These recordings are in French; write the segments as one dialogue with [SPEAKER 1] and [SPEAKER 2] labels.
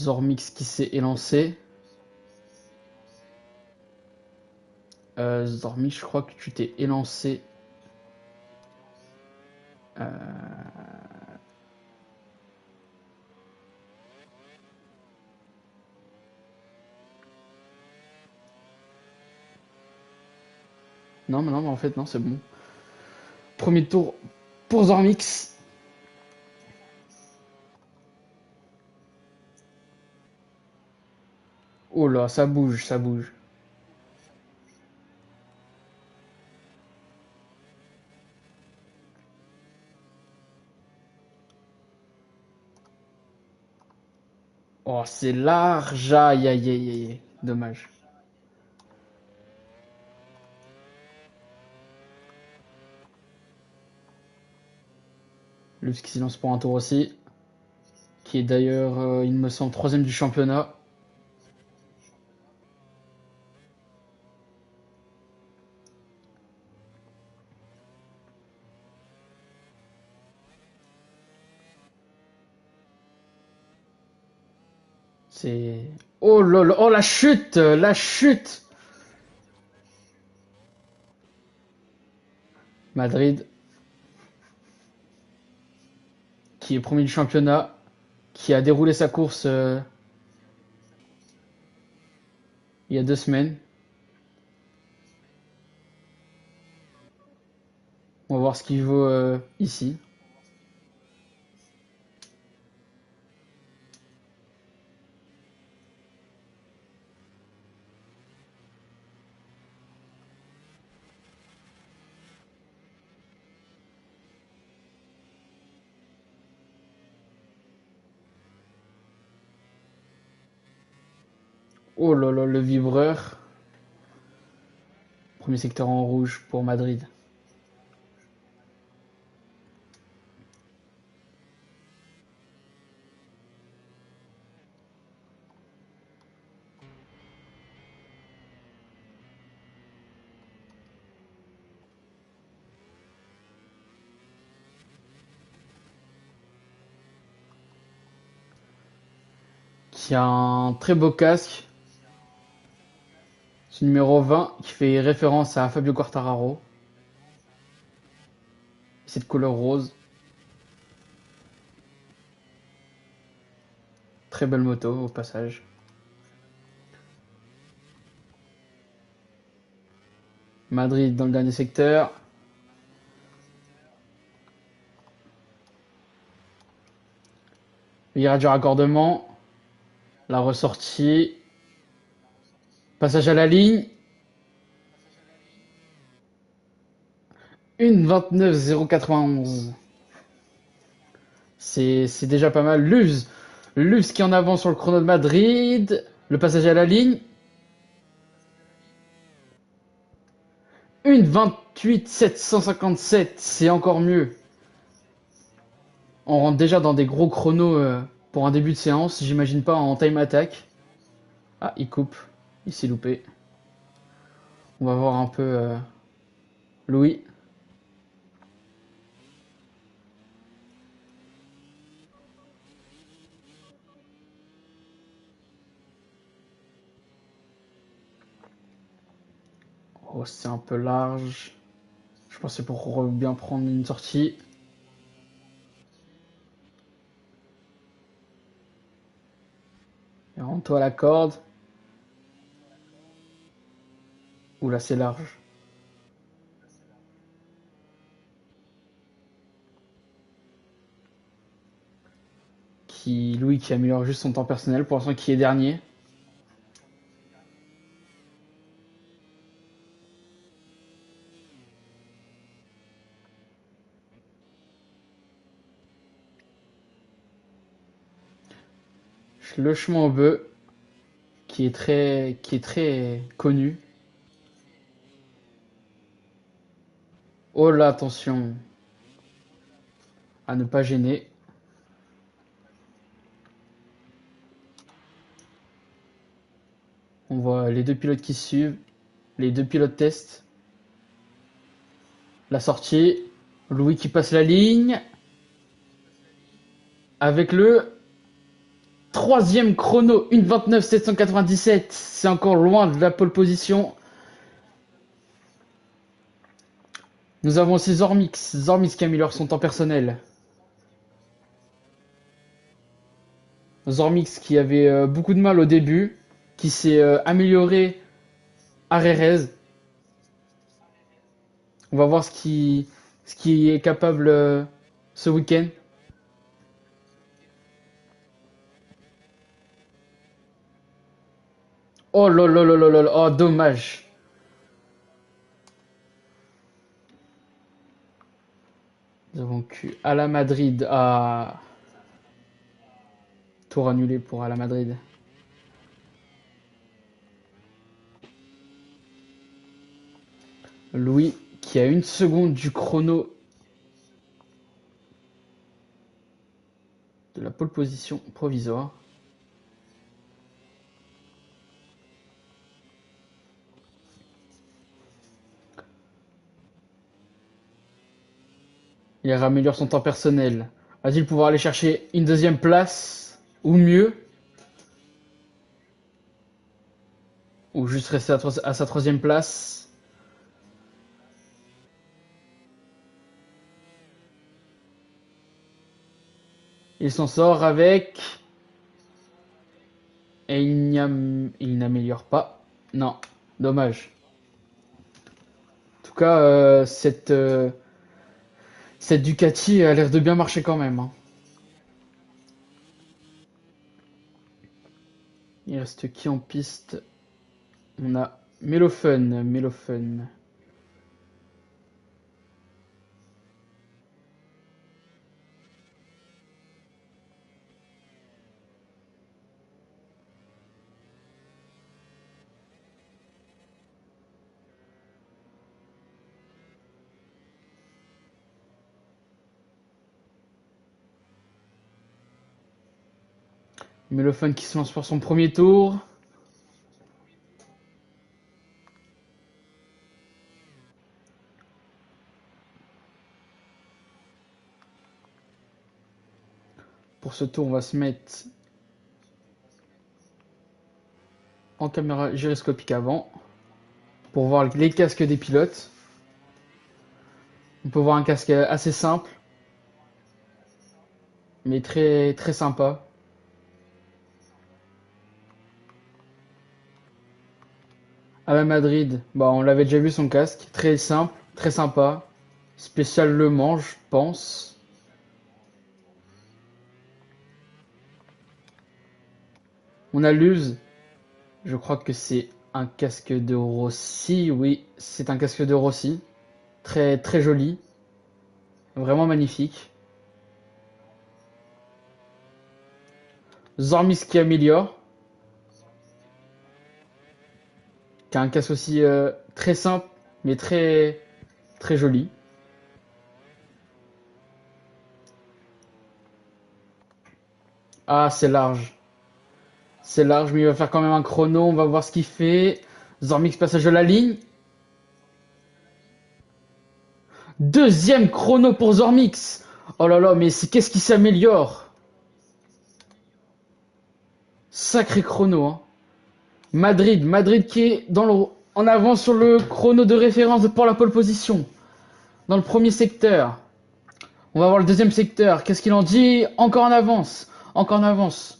[SPEAKER 1] Zormix qui s'est élancé. Zormix, je crois que tu t'es élancé. Euh, Non, mais en fait, non, c'est bon. Premier tour pour Zormix. Oh là, ça bouge, ça bouge. Oh, c'est large. Aïe, aïe, aïe, aïe. Dommage. Lux qui lance pour un tour aussi. Qui est d'ailleurs, il me semble, troisième du championnat. C'est... Oh là là, oh la chute, la chute. Madrid, qui est premier du championnat, qui a déroulé sa course il y a 2 semaines. On va voir ce qu'il vaut ici. Oh là là, le vibreur. Premier secteur en rouge pour Madrid. Qui a un très beau casque. Ce numéro 20 qui fait référence à Fabio Quartararo. Cette couleur rose. Très belle moto au passage. Madrid dans le dernier secteur. Virage du raccordement. La ressortie. Passage à la ligne. 1,29,091. C'est déjà pas mal. Luz qui est en avant sur le chrono de Madrid. Le passage à la ligne. 1,28,757. C'est encore mieux. On rentre déjà dans des gros chronos pour un début de séance. J'imagine pas en time attack. Ah, il coupe. Il s'est loupé. On va voir un peu Louis. Oh, c'est un peu large. Je pensais pour bien prendre une sortie. Et rentre-toi à la corde. Oula, c'est large. Louis qui améliore juste son temps personnel pour l'instant qui est dernier. Le chemin au bœuf qui est très connu. Oh là, attention à ne pas gêner. On voit les deux pilotes qui suivent, les deux pilotes testent. La sortie, Louis qui passe la ligne avec le troisième chrono, 1:29.797. C'est encore loin de la pole position. Nous avons aussi Zormix. Zormix qui améliore son temps personnel. Zormix qui avait beaucoup de mal au début, qui s'est amélioré à Rerez. On va voir ce qui est capable ce week-end. Oh là là là là là là, oh dommage. Nous avons que Ala Madrid à tour annulé pour Ala Madrid. Louis qui a 1 seconde du chrono de la pole position provisoire. Il améliore son temps personnel. Va-t-il pouvoir aller chercher une deuxième place ou mieux? Ou juste rester à sa troisième place? Il s'en sort avec... Et il n'améliore pas. Non, dommage. En tout cas, cette Ducati a l'air de bien marcher quand même, hein. Il reste qui en piste? On a Melofun. Melofun qui se lance pour son premier tour. Pour ce tour, on va se mettre en caméra gyroscopique avant pour voir les casques des pilotes. On peut voir un casque assez simple, mais très très sympa. À la Madrid, bah on l'avait déjà vu son casque, très simple, très sympa, spécial Le Mans, je pense. On a l'use, je crois que c'est un casque de Rossi, oui, c'est un casque de Rossi, très très joli, vraiment magnifique. Zormis qui améliore, qui a un casque aussi très simple, mais très très joli. Ah, c'est large. C'est large, mais il va faire quand même un chrono. On va voir ce qu'il fait. Zormix passage de la ligne. Deuxième chrono pour Zormix. Oh là là, mais qu'est-ce qui s'améliore? Sacré chrono, hein. Madrid qui est en avant sur le chrono de référence pour la pole position. Dans le premier secteur. On va voir le deuxième secteur. Qu'est-ce qu'il en dit? Encore en avance. Encore en avance.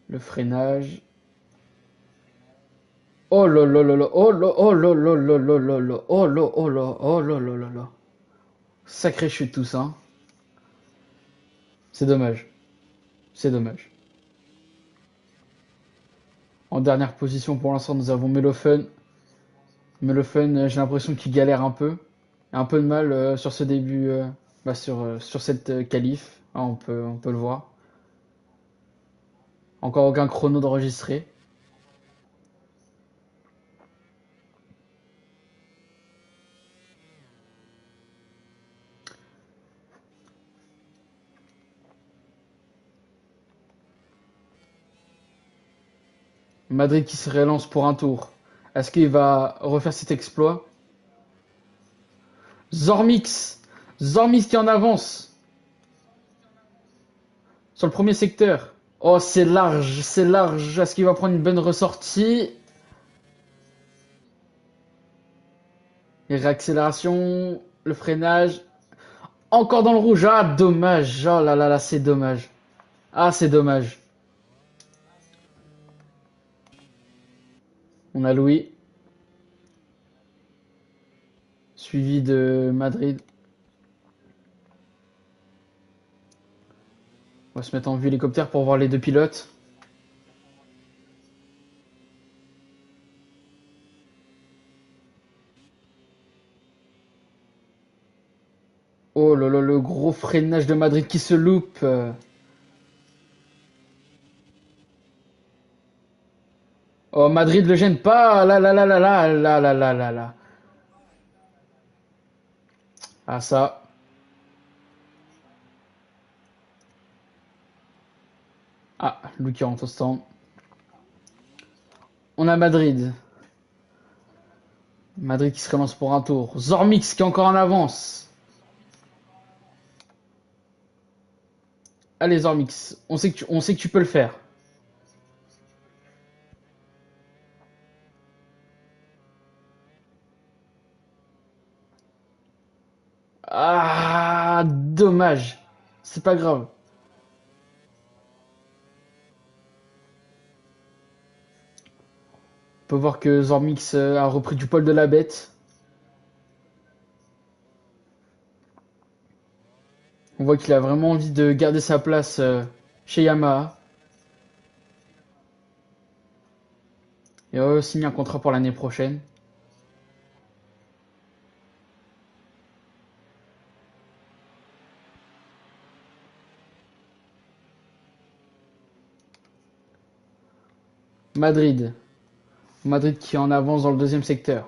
[SPEAKER 1] Le freinage. Oh là là là là, oh là oh là là là là là là, oh là oh là oh là là là là. Sacré chute tout ça, hein. C'est dommage. C'est dommage. En dernière position pour l'instant, nous avons Melofun. Melofun, j'ai l'impression qu'il galère un peu. Un peu de mal sur ce début, sur cette qualif. Ah, on peut le voir. Encore aucun chrono d'enregistré. Madrid qui se relance pour un tour. Est-ce qu'il va refaire cet exploit? Zormix! Zormix qui en avance sur le premier secteur. Oh, c'est large, c'est large. Est-ce qu'il va prendre une bonne ressortie? Les réaccélérations, le freinage. Encore dans le rouge. Ah, dommage. Oh là là là, c'est dommage. Ah, c'est dommage. On a Louis, suivi de Madrid. On va se mettre en vue hélicoptère pour voir les deux pilotes. Oh là là, le gros freinage de Madrid qui se loupe. Oh, Madrid le gêne pas. Là là là là là là là là là là. Ah ça. Ah, Louis qui rentre au stand. On a Madrid. Madrid qui se relance pour un tour. Zormix qui est encore en avance. Allez Zormix, on sait que tu peux le faire. Ah, dommage. C'est pas grave. On peut voir que Zormix a repris du poil de la bête. On voit qu'il a vraiment envie de garder sa place chez Yamaha. Et signer un contrat pour l'année prochaine. Madrid. Madrid qui est en avance dans le deuxième secteur.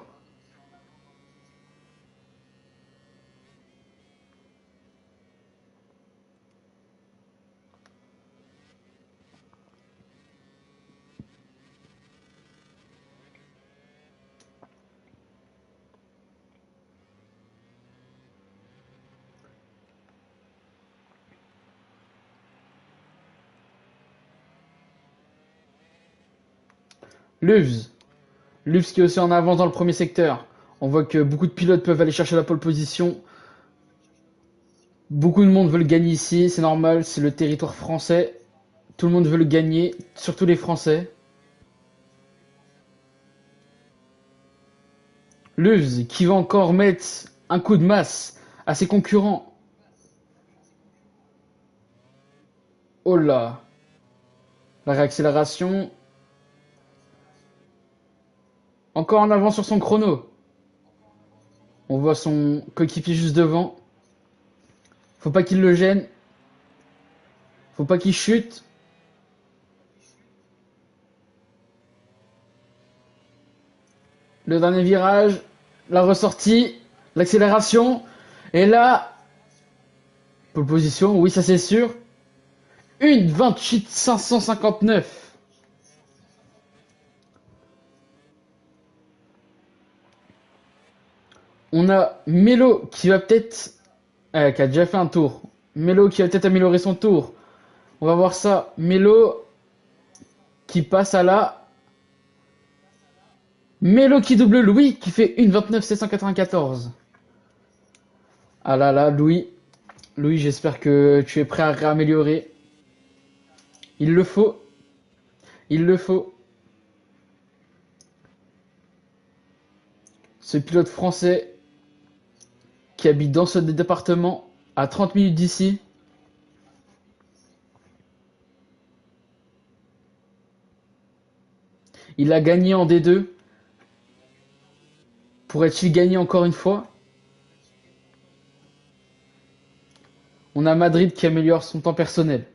[SPEAKER 1] Luvs. Luvs qui est aussi en avance dans le premier secteur. On voit que beaucoup de pilotes peuvent aller chercher la pole position. Beaucoup de monde veut le gagner ici, c'est normal, c'est le territoire français. Tout le monde veut le gagner, surtout les Français. Luvs qui va encore mettre un coup de masse à ses concurrents. Oh là, la réaccélération. Encore en avant sur son chrono. On voit son coéquipier juste devant. Faut pas qu'il le gêne. Faut pas qu'il chute. Le dernier virage, la ressortie, l'accélération. Et là, pole position, oui, ça c'est sûr. Une 28 559. On a Melo qui va peut-être, qui a déjà fait un tour. Melo qui va peut-être améliorer son tour. On va voir ça. Melo qui passe à la. Melo qui double Louis qui fait une 29 794. Ah là là, Louis. Louis, j'espère que tu es prêt à réaméliorer. Il le faut. Il le faut. Ce pilote français qui habite dans ce département à 30 minutes d'ici. Il a gagné en D2. Pourrait-il gagner encore une fois? On a Madrid qui améliore son temps personnel.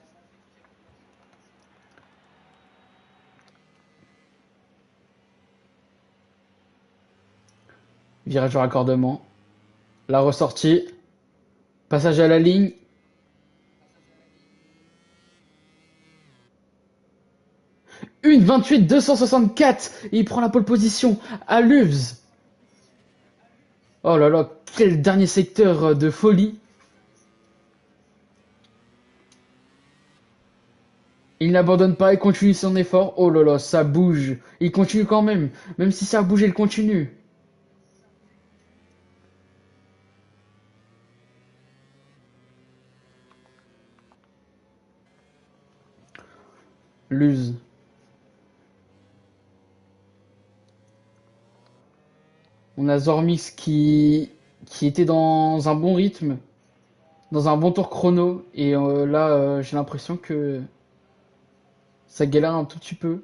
[SPEAKER 1] Virage de raccordement. La ressortie. Passage à la ligne. 1,28, 264. Et il prend la pole position à Luvs. Oh là là, quel dernier secteur de folie. Il n'abandonne pas, il continue son effort. Oh là là, ça bouge. Il continue quand même. Même si ça a bougé, il continue. Luz. On a Zormix qui était dans un bon rythme, dans un bon tour chrono. Et là, j'ai l'impression que ça galère un tout petit peu.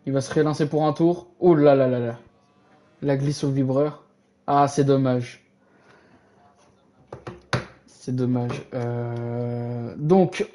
[SPEAKER 1] Il va se rélancer pour un tour. Oh là là là là. La glisse au vibreur. Ah, c'est dommage. C'est dommage. Donc,